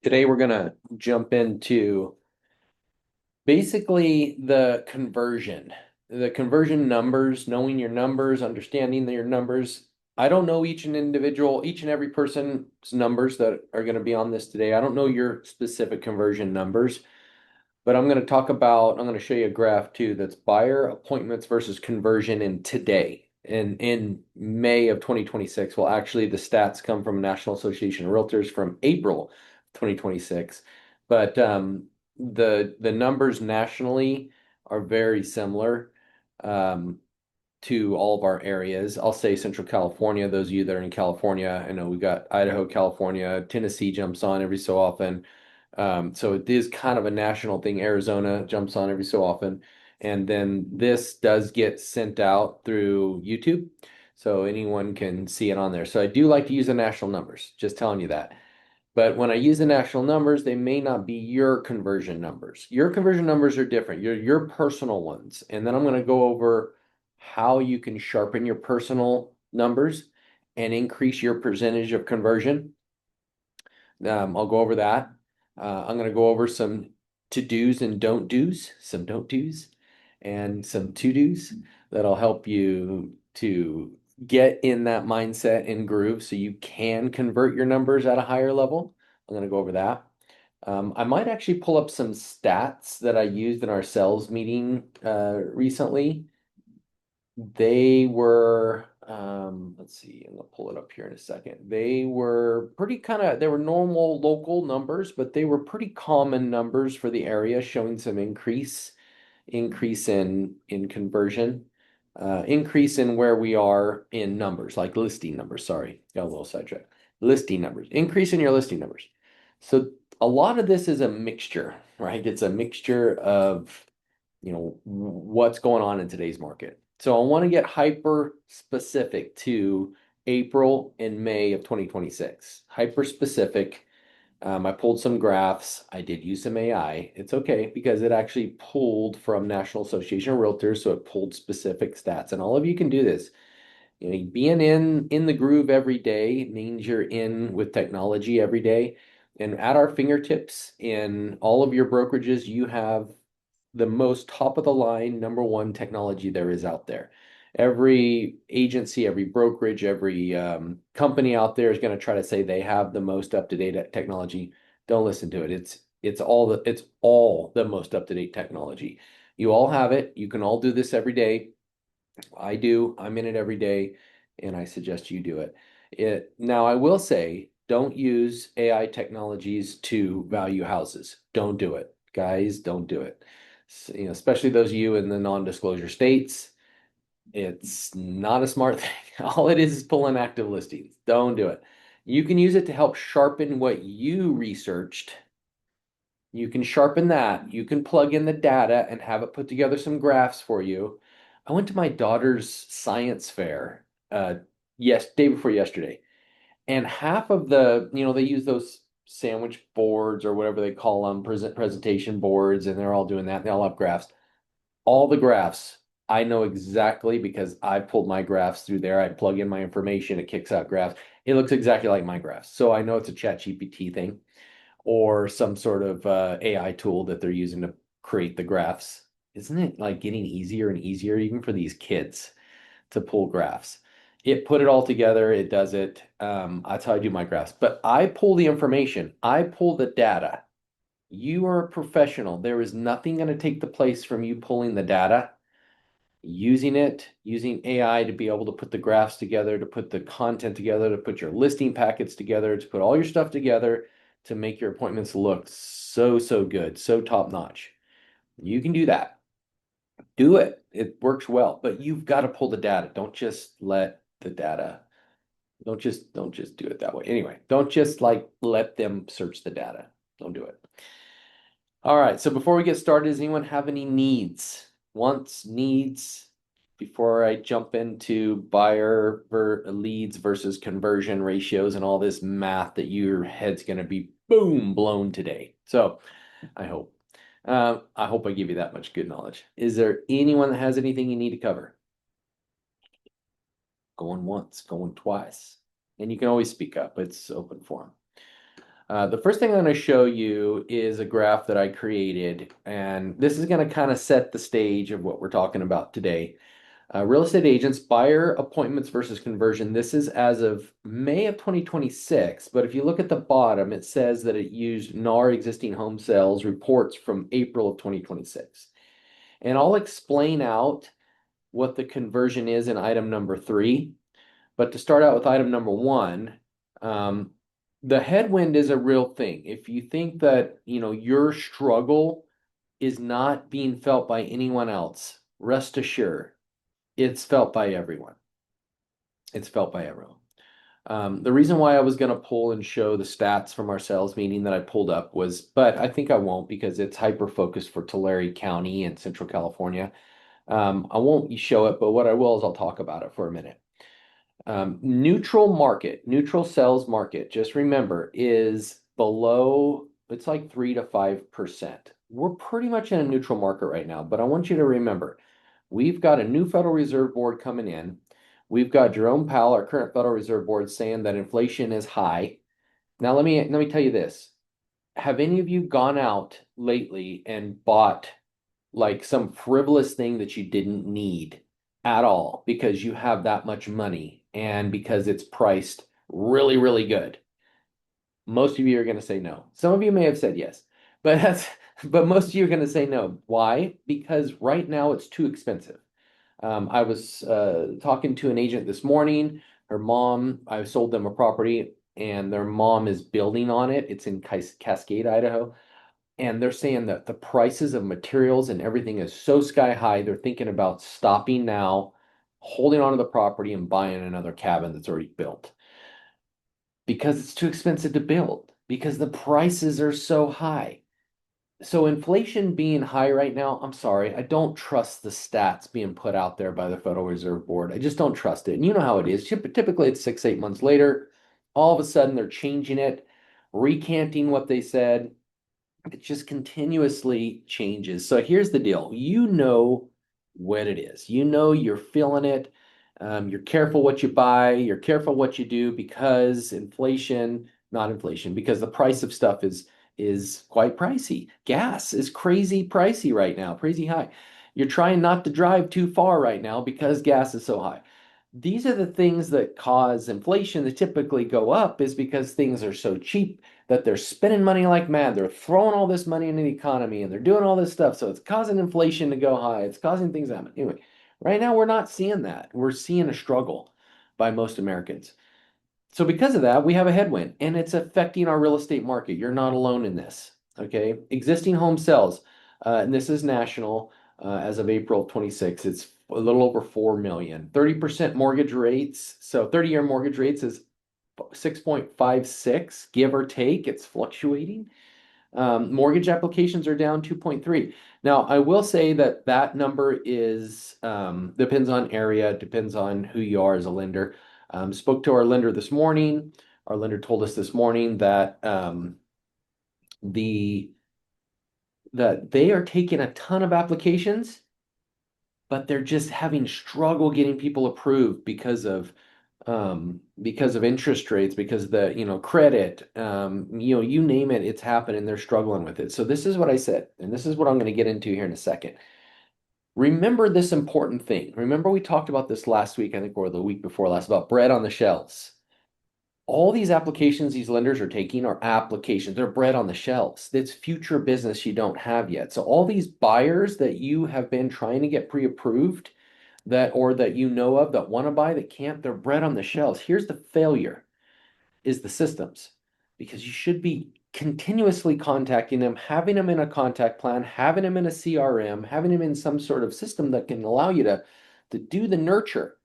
Today we're going to jump into basically the conversion numbers, knowing your numbers, understanding your numbers. I don't know each and every person's numbers that are going to be on this today. I don't know your specific conversion numbers, but I'm going to show you a graph too that's buyer appointments versus conversion in today. In May of 2026. Well, actually, the stats come from National Association of Realtors from April 2026. But the numbers nationally are very similar um, to all of our areas. I'll say Central California, those of you that are in California, I know we've got Idaho, California, Tennessee jumps on every so often. So it is kind of a national thing. Arizona jumps on every so often. And then this does get sent out through YouTube. So anyone can see it on there. So I do like to use the national numbers, just telling you that. But when I use the national numbers, they may not be your conversion numbers. Your conversion numbers are different. Your personal ones. And then I'm going to go over how you can sharpen your personal numbers and increase your percentage of conversion. I'll go over that. I'm going to go over some to-dos and don't-dos, some don't-dos and some to-dos that'll help you to get in that mindset and groove so you can convert your numbers at a higher level. I'm going to go over that. I might actually pull up some stats that I used in our sales meeting recently. They were, let's see, I'm gonna pull it up here in a second. They were normal local numbers, but they were pretty common numbers for the area, showing some increase in conversion, increase in where we are in numbers, like listing numbers. Sorry, got a little sidetracked. Listing numbers, increase in your listing numbers. So a lot of this is a mixture, right? It's a mixture of what's going on in today's market. So I want to get hyper specific to April and May of 2026. Hyper specific. I pulled some graphs. I did use some AI. It's okay because it actually pulled from National Association of Realtors, so it pulled specific stats. And all of you can do this. Being in the groove every day means you're in with technology every day. And at our fingertips in all of your brokerages, you have the most top of the line number one technology there is out there. Every agency, every brokerage, every company out there is going to try to say they have the most up-to-date technology. Don't listen to it. It's all the most up-to-date technology. You all have it. You can all do this every day. I do. I'm in it every day, and I suggest you do it. Now, I will say, don't use AI technologies to value houses. Don't do it, guys. Don't do it. Especially those of you in the non-disclosure states. It's not a smart thing. All it is pulling active listings. Don't do it. You can use it to help sharpen what you researched. You can sharpen that. You can plug in the data and have it put together some graphs for you. I went to my daughter's science fair day before yesterday, and half of they use those sandwich boards or whatever they call them, presentation boards, and they're all doing that. They all have graphs. All the graphs I know exactly because I pulled my graphs through there. I plug in my information, it kicks out graphs. It looks exactly like my graphs. So I know it's a ChatGPT thing or some sort of AI tool that they're using to create the graphs. Isn't it like getting easier and easier even for these kids to pull graphs? It put it all together, it does it. That's how I do my graphs. But I pull the information, I pull the data. You are a professional. There is nothing going to take the place from you pulling the data, using AI to be able to put the graphs together, to put the content together, to put your listing packets together, to put all your stuff together to make your appointments look so, so good, so top notch. You can do that. Do it. It works well, but you've got to pull the data. Don't just let the data, don't just do it that way. Anyway, don't just like let them search the data. Don't do it. All right, so before we get started, does anyone have any wants, needs, before I jump into leads versus conversion ratios and all this math that your head's going to be boom blown today? So I hope. I hope I give you that much good knowledge. Is there anyone that has anything you need to cover? Going once, going twice. And you can always speak up. It's open forum. The first thing I'm going to show you is a graph that I created, and this is going to kind of set the stage of what we're talking about today. Real estate agents, buyer appointments versus conversion. This is as of May of 2026, but if you look at the bottom, it says that it used NAR existing home sales reports from April of 2026. And I'll explain out what the conversion is in item number 3. But to start out with item number 1, um, the headwind is a real thing. If you think that, your struggle is not being felt by anyone else, rest assured, it's felt by everyone. It's felt by everyone. The reason why I was going to pull and show the stats from our sales meeting that I pulled up was, but I think I won't because it's hyper focused for Tulare County and Central California. I won't show it, but what I will is I'll talk about it for a minute. Neutral market, neutral sales market, just remember, is below, it's like 3 to 5%. We're pretty much in a neutral market right now, but I want you to remember, we've got a new Federal Reserve Board coming in. We've got Jerome Powell, our current Federal Reserve Board, saying that inflation is high. Now, let me tell you this. Have any of you gone out lately and bought like some frivolous thing that you didn't need at all because you have that much money and because it's priced really, really good? Most of you are going to say no. Some of you may have said yes, but most of you are going to say no. Why? Because right now it's too expensive. I was talking to an agent this morning. Her mom, I sold them a property and their mom is building on it. It's in Cascade, Idaho. And they're saying that the prices of materials and everything is so sky high, they're thinking about stopping now, holding onto the property and buying another cabin that's already built because it's too expensive to build, because the prices are so high. So inflation being high right now, I'm sorry, I don't trust the stats being put out there by the Federal Reserve Board. I just don't trust it. And you know how it is. Typically it's 6, 8 months later. All of a sudden they're changing it, recanting what they said. It just continuously changes. So here's the deal. You know what it is. You know you're feeling it. You're careful what you buy. You're careful what you do because not inflation, because the price of stuff is quite pricey. Gas is crazy pricey right now, crazy high. You're trying not to drive too far right now because gas is so high. These are the things that cause inflation to typically go up is because things are so cheap that they're spending money like mad. They're throwing all this money into the economy and they're doing all this stuff. So it's causing inflation to go high. It's causing things to happen. Anyway, right now we're not seeing that. We're seeing a struggle by most Americans. So because of that, we have a headwind and it's affecting our real estate market. You're not alone in this. Okay. Existing home sales, and this is national, as of April 26, it's a little over 4 million. 30% mortgage rates. So 30-year mortgage rates is 6.56, give or take. It's fluctuating. Mortgage applications are down 2.3. Now, I will say that that number is depends on area, depends on who you are as a lender. Spoke to our lender this morning. Our lender told us this morning that the that they are taking a ton of applications, but they're just having struggle getting people approved because of interest rates, because of the, credit, you name it, it's happening. They're struggling with it. So this is what I said, and this is what I'm going to get into here in a second. Remember this important thing. Remember we talked about this last week, I think, or the week before last, about bread on the shelves. All these applications these lenders are taking are applications. They're bread on the shelves. It's future business you don't have yet. So all these buyers that you have been trying to get pre-approved, that you know of that want to buy that can't, they're bread on the shelves. Here's the failure is the systems, because you should be continuously contacting them, having them in a contact plan, having them in a CRM, having them in some sort of system that can allow you to do the nurture,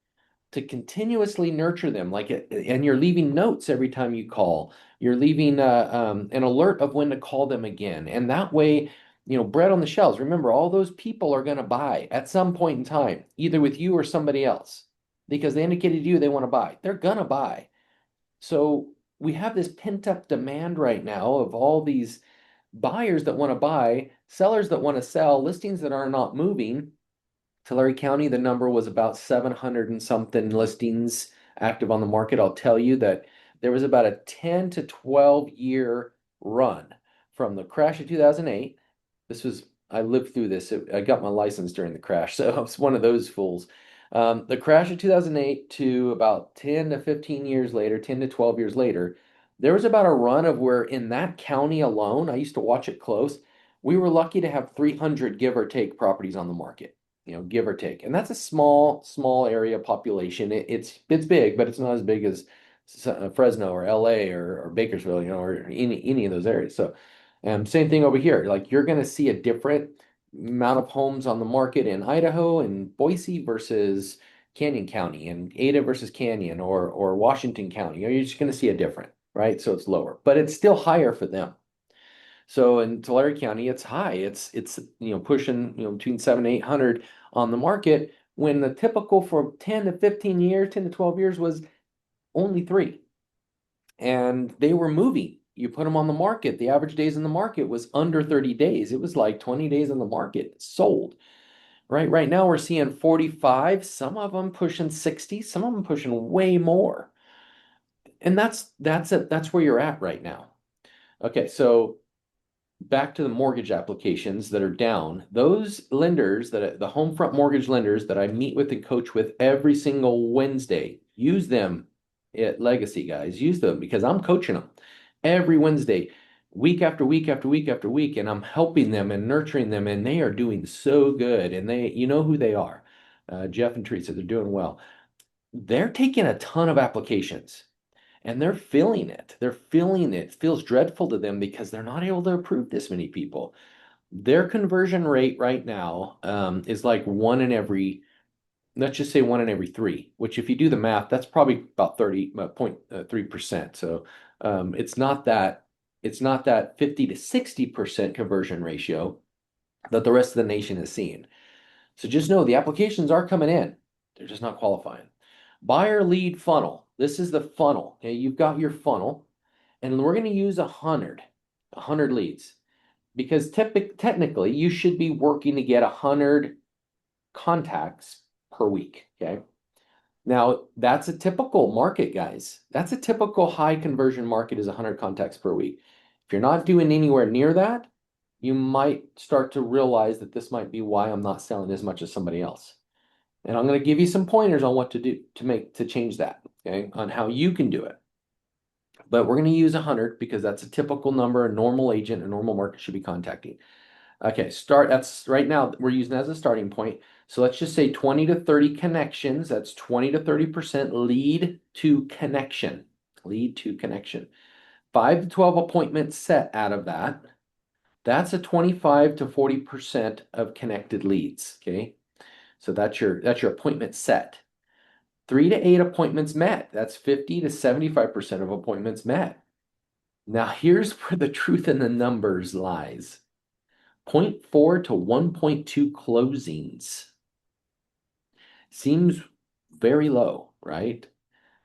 to continuously nurture them, like it, and you're leaving notes every time you call. You're leaving an alert of when to call them again, and that way, bread on the shelves. Remember, all those people are going to buy at some point in time, either with you or somebody else, because they indicated to you they want to buy. They're going to buy. So we have this pent up demand right now of all these buyers that want to buy, sellers that want to sell, listings that are not moving. Tulare County, the number was about 700 and something listings active on the market. I'll tell you that there was about a 10 to 12 year run from the crash of 2008. I lived through this. I got my license during the crash, so I was one of those fools. The crash of 2008 to about 10 to 15 years later, 10 to 12 years later, there was about a run of where in that county alone, I used to watch it close. We were lucky to have 300 give or take properties on the market, give or take. And that's a small area population. It's big, but it's not as big as Fresno or LA or Bakersfield, or any of those areas. So, same thing over here. Like you're going to see a different amount of homes on the market in Idaho and Boise versus Canyon County, and Ada versus Canyon, or Washington County. You're just going to see a different, right? So it's lower, but it's still higher for them. So in Tulare County, it's high. It's pushing between 700 and 800 on the market, when the typical for 10 to 15 years, 10 to 12 years was only three. And they were moving. You put them on the market. The average days in the market was under 30 days. It was like 20 days in the market sold. Right now we're seeing 45, some of them pushing 60, some of them pushing way more. And that's where you're at right now. Okay, so back to the mortgage applications that are down. Those lenders, the Homefront mortgage lenders that I meet with and coach with every single Wednesday, use them at Legacy, guys. Use them because I'm coaching them every Wednesday, week after week after week after week, and I'm helping them and nurturing them, and they are doing so good. And you know who they are, Jeff and Teresa. They're doing well. They're taking a ton of applications. And they're feeling it. They're feeling it. It feels dreadful to them because they're not able to approve this many people. Their conversion rate right now is like one in every, let's just say one in every three, which if you do the math, that's probably about 30.3%. So it's not that 50 to 60% conversion ratio that the rest of the nation is seeing. So just know the applications are coming in. They're just not qualifying. Buyer lead funnel. This is the funnel. Okay, you've got your funnel, and we're going to use 100 leads, because technically you should be working to get 100 contacts per week. Okay. Now that's a typical market, guys. That's a typical high conversion market, is 100 contacts per week. If you're not doing anywhere near that, you might start to realize that this might be why I'm not selling as much as somebody else. And I'm going to give you some pointers on what to do to change that, okay, on how you can do it. But we're going to use 100 because that's a typical number a normal agent, a normal market should be contacting. Okay, that's right now we're using as a starting point. So let's just say 20 to 30 connections. That's 20 to 30% lead to connection. Lead to connection. 5 to 12 appointments set out of that. That's a 25 to 40% of connected leads. Okay. So that's your appointment set. 3 to 8 appointments met. That's 50 to 75% of appointments met. Now here's where the truth in the numbers lies. 0.4 to 1.2 closings seems very low, right?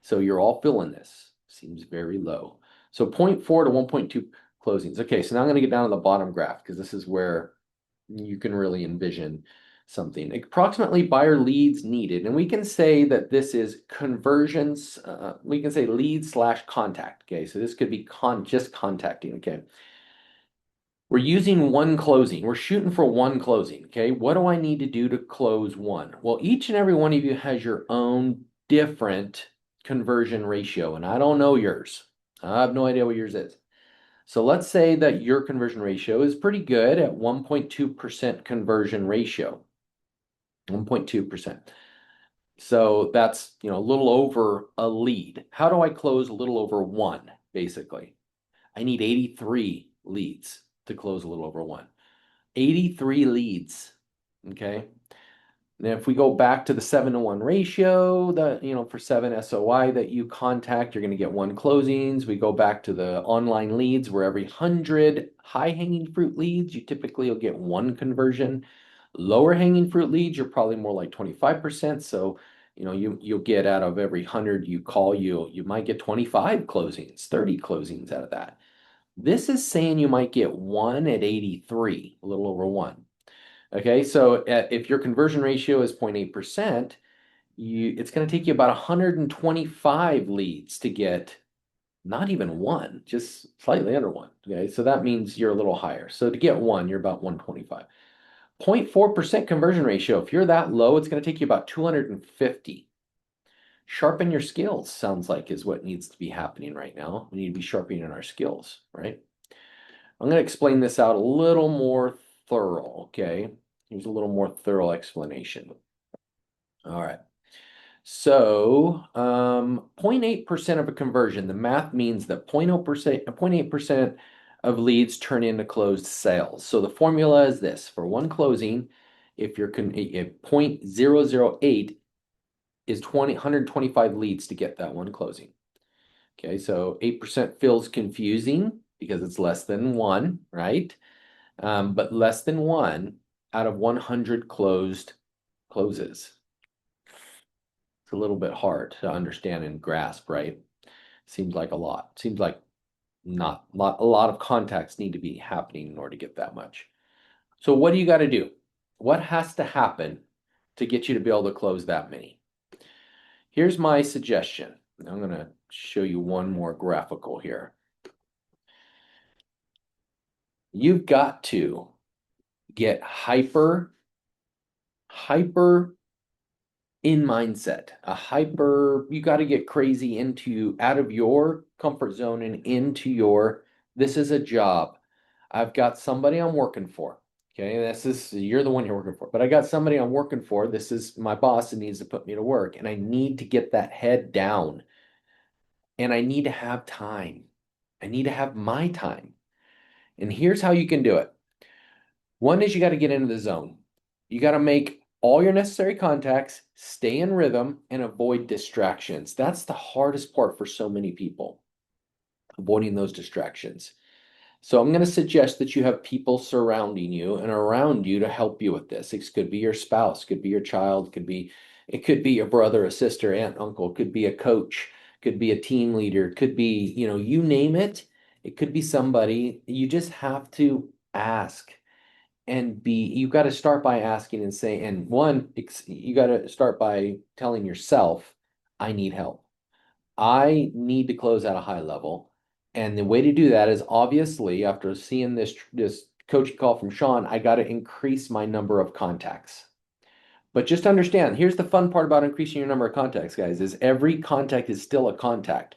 So you're all feeling this. Seems very low. So 0.4 to 1.2 closings. Okay, so now I'm going to get down to the bottom graph because this is where you can really envision something. Approximately buyer leads needed. And we can say that this is conversions. We can say lead / contact. Okay, so this could be just contacting. Okay. We're using one closing. We're shooting for one closing. Okay. What do I need to do to close one? Well, each and every one of you has your own different conversion ratio, and I don't know yours. I have no idea what yours is. So let's say that your conversion ratio is pretty good at 1.2% conversion ratio. 1.2%. So that's, a little over a lead. How do I close a little over one, basically? I need 83 leads to close a little over one. 83 leads. Okay. Now, if we go back to the 7-to-1 ratio, for 7 SOI that you contact, you're going to get 1 closings. We go back to the online leads, where every 100 high-hanging fruit leads, you typically will get 1 conversion. Lower hanging fruit leads, you're probably more like 25%. So, you'll get out of every 100 you call, you might get 25 closings, 30 closings out of that. This is saying you might get 1 at 83, a little over 1. Okay, so if your conversion ratio is 0.8%, it's going to take you about 125 leads to get Not even one, just slightly under one. Okay, so that means you're a little higher. So to get one, you're about 125. 0.4% conversion ratio. If you're that low, it's going to take you about 250. Sharpen your skills, sounds like is what needs to be happening right now. We need to be sharpening our skills, right? I'm going to explain this out a little more thorough, okay? Here's a little more thorough explanation. All right. So, 0.8% of a conversion, the math means that 0.8% of leads turn into closed sales. So the formula is this, for one closing, if 0.008 is 125 leads to get that one closing. Okay, so 8% feels confusing because it's less than one, right? But less than one out of 100 closes. It's a little bit hard to understand and grasp, right? Seems like a lot. Seems like not a lot of contacts need to be happening in order to get that much. So what do you got to do? What has to happen to get you to be able to close that many? Here's my suggestion. I'm going to show you one more graphical here. You've got to get hyper in mindset, you got to get crazy into out of your comfort zone and into your, this is a job. I've got somebody I'm working for. Okay, you're the one you're working for, but I got somebody I'm working for. This is my boss and needs to put me to work, and I need to get that head down, and I need to have time. I need to have my time. And here's how you can do it. One is you got to get into the zone. You got to make all your necessary contacts, stay in rhythm, and avoid distractions. That's the hardest part for so many people, avoiding those distractions. So I'm going to suggest that you have people surrounding you and around you to help you with this. It could be your spouse, could be your child, it could be your brother, a sister, aunt, uncle, could be a coach, could be a team leader, could be, you name it. It could be somebody. You just have to ask and you got to start by asking and saying, and one, you got to start by telling yourself, I need help. I need to close at a high level. And the way to do that is obviously after seeing this coaching call from Sean, I got to increase my number of contacts. But just understand, here's the fun part about increasing your number of contacts, guys, is every contact is still a contact.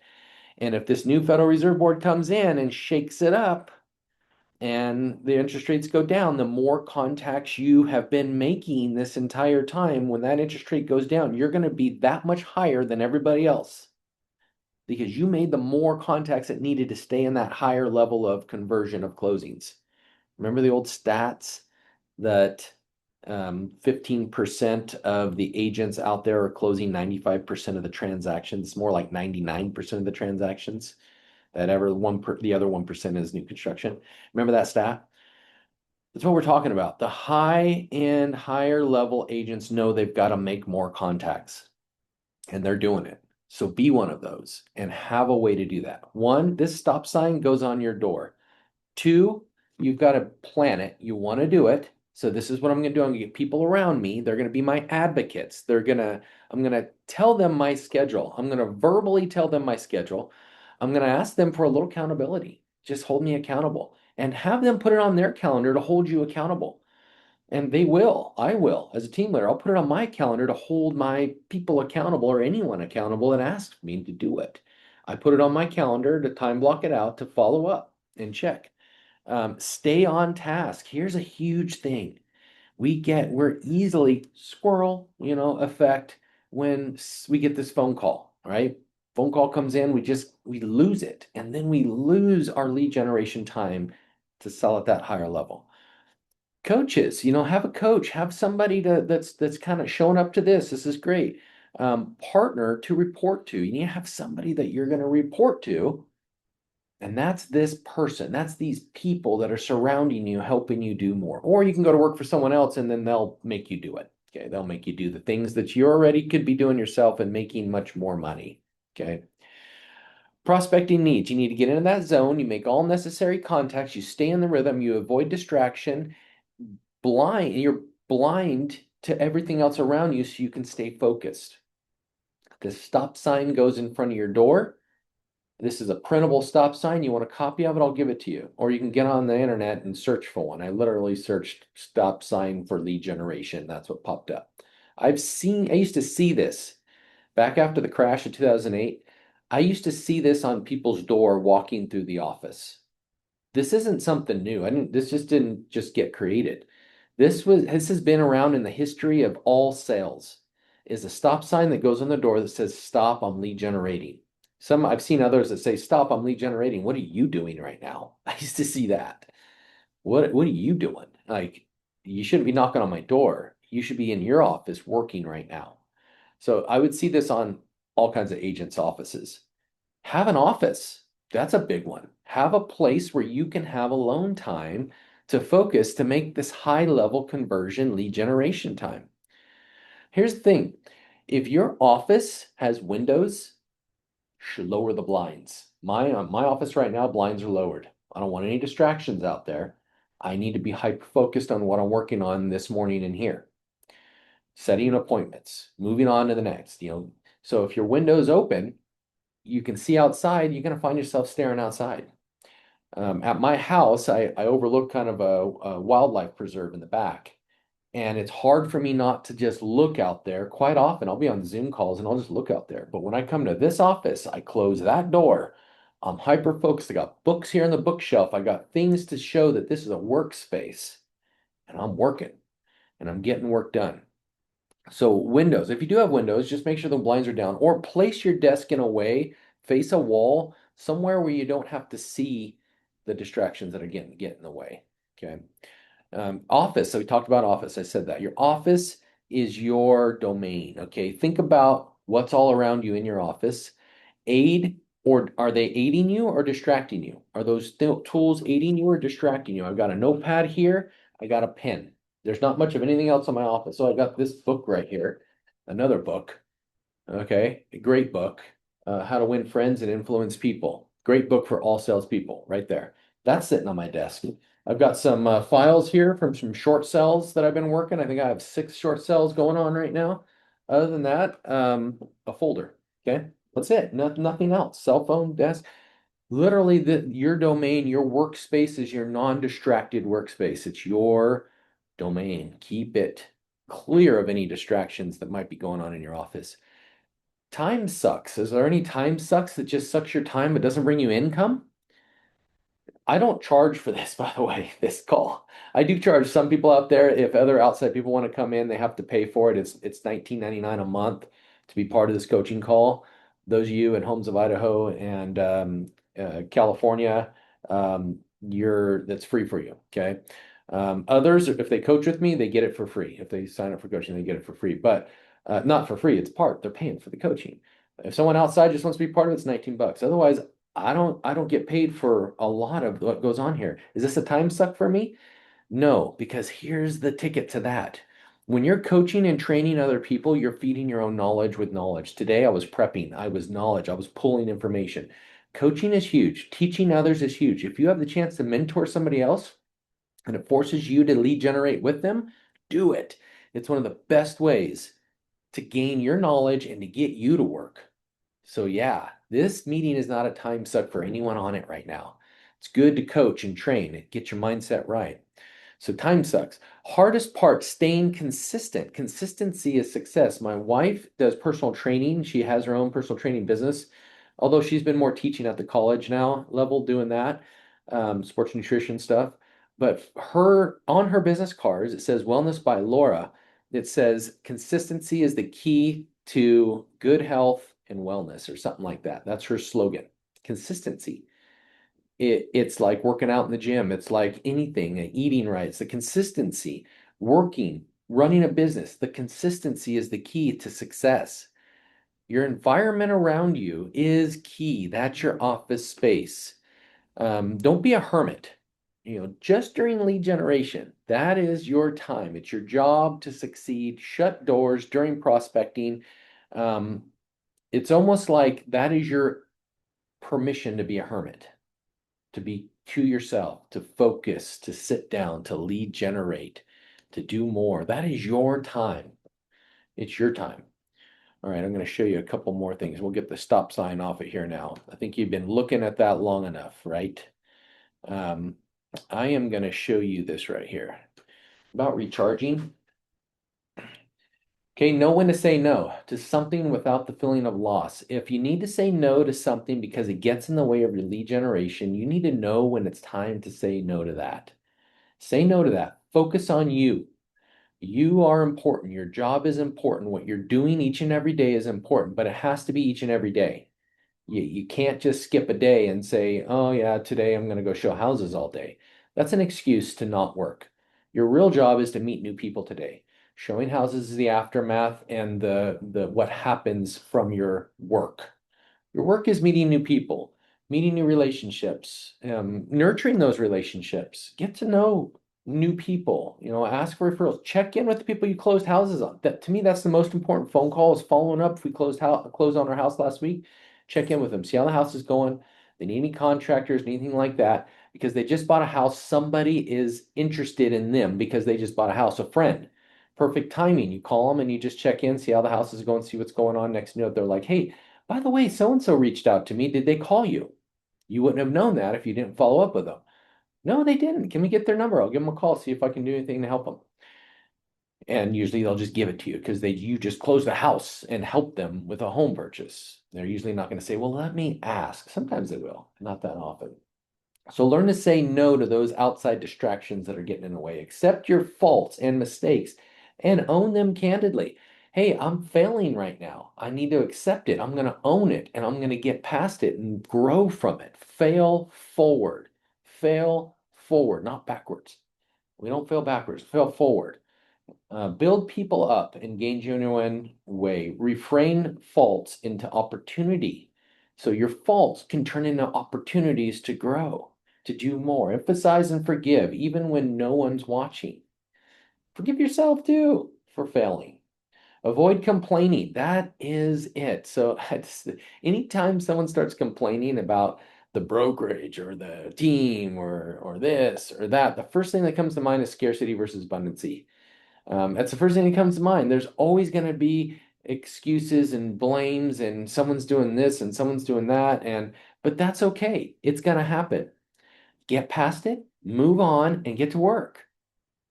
And if this new Federal Reserve Board comes in and shakes it up, and the interest rates go down, the more contacts you have been making this entire time, when that interest rate goes down, you're going to be that much higher than everybody else because you made the more contacts that needed to stay in that higher level of conversion of closings. Remember the old stats that 15% of the agents out there are closing 95% of the transactions, more like 99% of the transactions. The other 1% is new construction. Remember that stat? That's what we're talking about. The high end, higher level agents know they've got to make more contacts, and they're doing it. So be one of those and have a way to do that. One, this stop sign goes on your door. Two, you've got to plan it. You want to do it. So this is what I'm going to do. I'm going to get people around me. They're going to be my advocates. I'm going to tell them my schedule. I'm going to verbally tell them my schedule. I'm going to ask them for a little accountability. Just hold me accountable and have them put it on their calendar to hold you accountable. And they will. I will. As a team leader, I'll put it on my calendar to hold my people accountable or anyone accountable that asks me to do it. I put it on my calendar to time block it out to follow up and check. Stay on task. Here's a huge thing. We're easily squirrel, effect when we get this phone call, right? Phone call comes in, we lose it. And then we lose our lead generation time to sell at that higher level. Coaches, have a coach, have somebody that's kind of showing up to this. This is great. Partner to report to. You need to have somebody that you're going to report to. And that's this person. That's these people that are surrounding you, helping you do more. Or you can go to work for someone else and then they'll make you do it. Okay. They'll make you do the things that you already could be doing yourself and making much more money. Okay. Prospecting needs. You need to get into that zone. You make all necessary contacts. You stay in the rhythm. You avoid distraction. You're blind to everything else around you so you can stay focused. The stop sign goes in front of your door. This is a printable stop sign. You want a copy of it? I'll give it to you. Or you can get on the internet and search for one. I literally searched stop sign for lead generation. That's what popped up. I used to see this back after the crash of 2008. I used to see this on people's door walking through the office. This isn't something new. This just didn't just get created. This has been around in the history of all sales. Is a stop sign that goes on the door that says stop, I'm lead generating. I've seen others that say stop, I'm lead generating. What are you doing right now? I used to see that. What are you doing? Like, you shouldn't be knocking on my door. You should be in your office working right now. So I would see this on all kinds of agents' offices. Have an office. That's a big one. Have a place where you can have alone time to focus to make this high level conversion lead generation time. Here's the thing. If your office has windows, should lower the blinds. My office right now, blinds are lowered. I don't want any distractions out there. I need to be hyper focused on what I'm working on this morning in here. Setting appointments, moving on to the next, So if your window's open, you can see outside, you're going to find yourself staring outside. At my house, I overlook kind of a wildlife preserve in the back. And it's hard for me not to just look out there. Quite often, I'll be on Zoom calls and I'll just look out there. But when I come to this office, I close that door. I'm hyper focused. I got books here on the bookshelf. I got things to show that this is a workspace. And I'm working and I'm getting work done. So windows, if you do have windows, just make sure the blinds are down or place your desk in a way, face a wall, somewhere where you don't have to see the distractions that are get in the way. Okay. Office. So we talked about office. I said that your office is your domain. Okay. Think about what's all around you in your office. Aid, or are they aiding you or distracting you? Are those tools aiding you or distracting you? I've got a notepad here. I got a pen. There's not much of anything else in my office. So I got this book right here, another book. Okay. A great book. How to Win Friends and Influence People. Great book for all salespeople right there. That's sitting on my desk. I've got some files here from some short sells that I've been working. I think I have 6 short sells going on right now. Other than that, a folder. Okay. That's it. Nothing else. Cell phone, desk. Literally, your domain, your workspace is your non-distracted workspace. It's your domain. Keep it clear of any distractions that might be going on in your office. Time sucks. Is there any time sucks that just sucks your time but doesn't bring you income? I don't charge for this, by the way, this call. I do charge some people out there. If other outside people want to come in, they have to pay for it. It's $19.99 a month to be part of this coaching call. Those of you in Homes of Idaho and California, that's free for you. Okay. Others, if they coach with me, they get it for free. If they sign up for coaching, they get it for free. But not for free. It's part. They're paying for the coaching. If someone outside just wants to be part of it, it's $19. Otherwise, I don't get paid for a lot of what goes on here. Is this a time suck for me? No, because here's the ticket to that. When you're coaching and training other people, you're feeding your own knowledge with knowledge. Today I was prepping, I was knowledge, I was pulling information. Coaching is huge. Teaching others is huge. If you have the chance to mentor somebody else and it forces you to lead generate with them, do it. It's one of the best ways to gain your knowledge and to get you to work. So yeah, this meeting is not a time suck for anyone on it right now. It's good to coach and train and get your mindset right. So time sucks. Hardest part, staying consistent. Consistency is success. My wife does personal training. She has her own personal training business, although she's been more teaching at the college now level doing that, sports nutrition stuff. But on her business cards, it says Wellness by Laura. It says consistency is the key to good health and wellness, or something like that. That's her slogan. Consistency. It's like working out in the gym. It's like anything, eating right. It's the consistency, working, running a business. The consistency is the key to success. Your environment around you is key. That's your office space. Don't be a hermit. Just during lead generation, that is your time. It's your job to succeed. Shut doors during prospecting. It's almost like that is your permission to be a hermit, to be to yourself, to focus, to sit down, to lead generate, to do more. That is your time. It's your time. All right, I'm going to show you a couple more things. We'll get the stop sign off of here now. I think you've been looking at that long enough, right? Um, I am going to show you this right here about recharging. Okay, know when to say no to something without the feeling of loss. If you need to say no to something because it gets in the way of your lead generation, you need to know when it's time to say no to that. Say no to that. Focus on you. You are important. Your job is important. What you're doing each and every day is important, but it has to be each and every day. You can't just skip a day and say, oh, yeah, today I'm going to go show houses all day. That's an excuse to not work. Your real job is to meet new people today. Showing houses is the aftermath and the what happens from your work. Your work is meeting new people, meeting new relationships, nurturing those relationships. Get to know new people. Ask for referrals. Check in with the people you closed houses on. That to me, that's the most important phone call is following up. If we closed on our house last week, check in with them. See how the house is going. They need any contractors, anything like that, because they just bought a house. Somebody is interested in them because they just bought a house. A friend. Perfect timing. You call them and you just check in, see how the house is going, see what's going on. Next note, they're like, hey, by the way, so and so reached out to me. Did they call you? You wouldn't have known that if you didn't follow up with them. No, they didn't. Can we get their number? I'll give them a call, see if I can do anything to help them. And usually they'll just give it to you because you just close the house and help them with a home purchase. They're usually not going to say, well, let me ask. Sometimes they will, not that often. So learn to say no to those outside distractions that are getting in the way. Accept your faults and mistakes and own them candidly. Hey, I'm failing right now. I need to accept it. I'm going to own it and I'm going to get past it and grow from it. Fail forward. Fail forward, not backwards. We don't fail backwards, fail forward. Build people up in gain genuine way. Refrain faults into opportunity. So your faults can turn into opportunities to grow, to do more. Emphasize and forgive, even when no one's watching. Forgive yourself too for failing. Avoid complaining. That is it. So anytime someone starts complaining about the brokerage or the team or this or that, the first thing that comes to mind is scarcity versus abundancy. That's the first thing that comes to mind. There's always going to be excuses and blames, and someone's doing this and someone's doing that, but that's okay. It's going to happen. Get past it, move on, and get to work.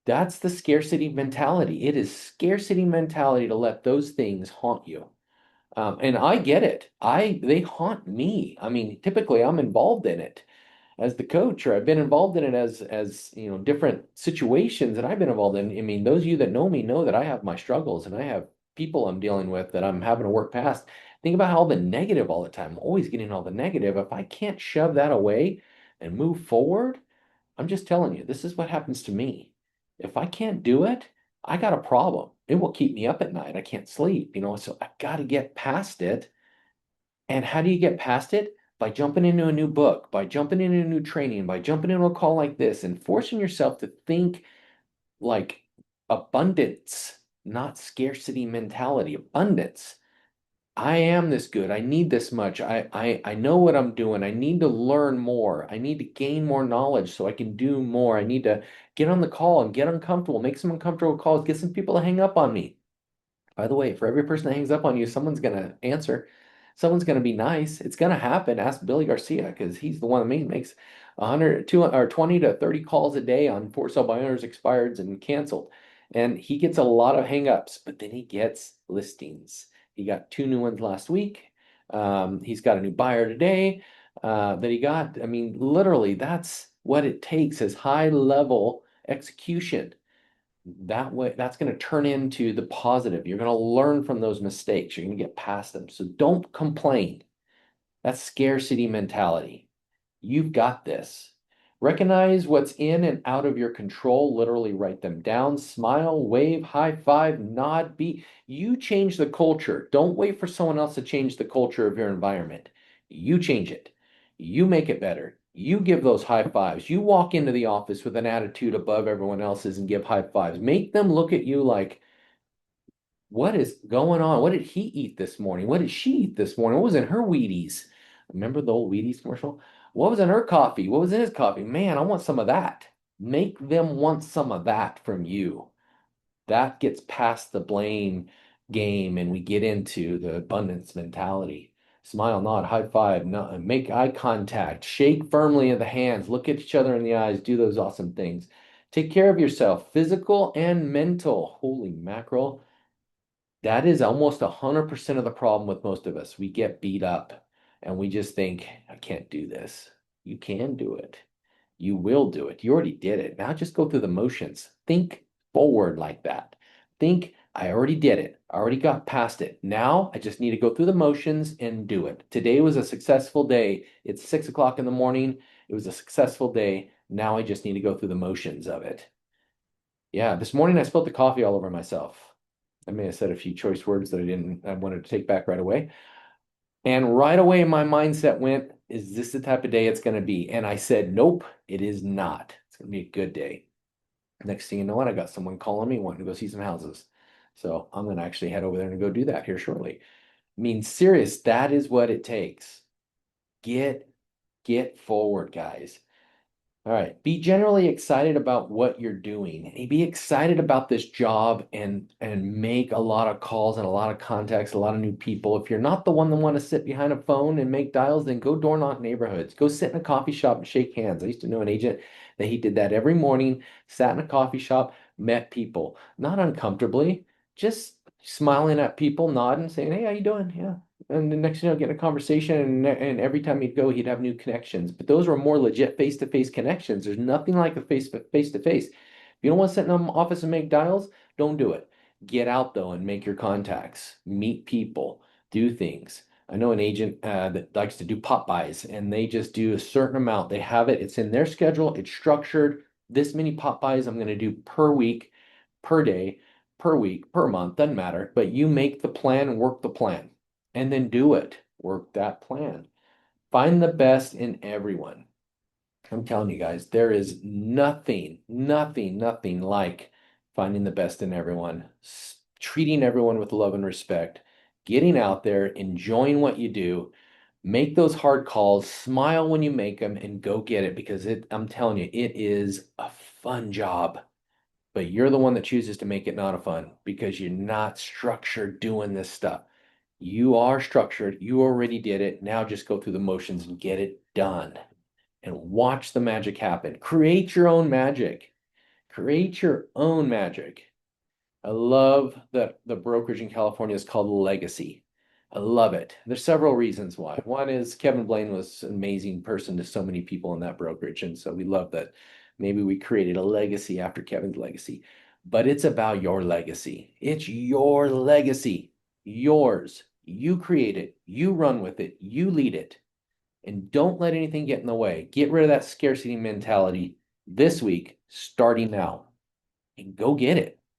That's the scarcity mentality. It is scarcity mentality to let those things haunt you. And I get it. They haunt me. I mean, typically I'm involved in it as the coach, or I've been involved in it as different situations that I've been involved in. I mean, those of you that know me know that I have my struggles and I have people I'm dealing with that I'm having to work past. Think about all the negative all the time. I'm always getting all the negative. If I can't shove that away and move forward, I'm just telling you, this is what happens to me. If I can't do it, I got a problem. It will keep me up at night. I can't sleep, so I got to get past it. And how do you get past it? By jumping into a new book, by jumping into a new training, by jumping into a call like this and forcing yourself to think like abundance, not scarcity mentality, abundance. I am this good. I need this much. I know what I'm doing. I need to learn more. I need to gain more knowledge so I can do more. I need to get on the call and get uncomfortable, make some uncomfortable calls, get some people to hang up on me. By the way, for every person that hangs up on you, someone's going to answer. Someone's going to be nice. It's going to happen. Ask Billy Garcia because he's the one that makes 100, 200, or 20 to 30 calls a day on for sale by owners, expired and canceled. And he gets a lot of hangups, but then he gets listings. He got 2 new ones last week. He's got a new buyer today that he got. I mean, literally, that's what it takes is high level execution. That way, that's going to turn into the positive. You're going to learn from those mistakes. You're going to get past them. So don't complain. That's scarcity mentality. You've got this. Recognize what's in and out of your control. Literally write them down. Smile, wave, high five, nod, be. You change the culture. Don't wait for someone else to change the culture of your environment. You change it. You make it better. You give those high fives. You walk into the office with an attitude above everyone else's and give high fives. Make them look at you like, what is going on? What did he eat this morning? What did she eat this morning? What was in her Wheaties? Remember the old Wheaties commercial? What was in her coffee? What was in his coffee? Man, I want some of that. Make them want some of that from you. That gets past the blame game and we get into the abundance mentality. Smile, nod, high five, make eye contact, shake firmly in the hands, look at each other in the eyes, do those awesome things. Take care of yourself, physical and mental. Holy mackerel. That is almost 100% of the problem with most of us. We get beat up and we just think, I can't do this. You can do it. You will do it. You already did it. Now just go through the motions. Think forward like that. Think, I already did it. I already got past it. Now I just need to go through the motions and do it. Today was a successful day. It's 6 o'clock in the morning. It was a successful day. Now I just need to go through the motions of it. Yeah, this morning I spilled the coffee all over myself. I may have said a few choice words that I wanted to take back right away. And right away, my mindset went, is this the type of day it's going to be? And I said, nope, it is not. It's going to be a good day. Next thing you know, what, I got someone calling me wanting to go see some houses. So I'm going to actually head over there and go do that here shortly. I mean, serious, that is what it takes. Get forward, guys. All right. Be generally excited about what you're doing. Be excited about this job and make a lot of calls and a lot of contacts, a lot of new people. If you're not the one that want to sit behind a phone and make dials, then go door knock neighborhoods. Go sit in a coffee shop and shake hands. I used to know an agent that he did that every morning, sat in a coffee shop, met people, not uncomfortably, just smiling at people, nodding, saying, "Hey, how you doing?" Yeah. And the next, getting a conversation, and every time he'd go, he'd have new connections. But those were more legit face-to-face connections. There's nothing like a face-to-face. If you don't want to sit in an office and make dials, don't do it. Get out though and make your contacts, meet people, do things. I know an agent that likes to do pop buys, and they just do a certain amount. They have it, it's in their schedule, it's structured. This many pop buys I'm going to do per week, per day, per week, per month, doesn't matter. But you make the plan and work the plan and then do it. Work that plan. Find the best in everyone. I'm telling you guys, there is nothing like finding the best in everyone, treating everyone with love and respect, getting out there, enjoying what you do, make those hard calls, smile when you make them, and go get it because I'm telling you, it is a fun job. But you're the one that chooses to make it not a fun because you're not structured doing this stuff. You are structured. You already did it. Now just go through the motions and get it done and watch the magic happen. Create your own magic. Create your own magic. I love that the brokerage in California is called Legacy. I love it. There's several reasons why. One is Kevin Blaine was an amazing person to so many people in that brokerage. And so we love that maybe we created a legacy after Kevin's legacy. But it's about your legacy. It's your legacy, yours. You create it, you run with it, you lead it. And don't let anything get in the way. Get rid of that scarcity mentality this week, starting now, and go get it.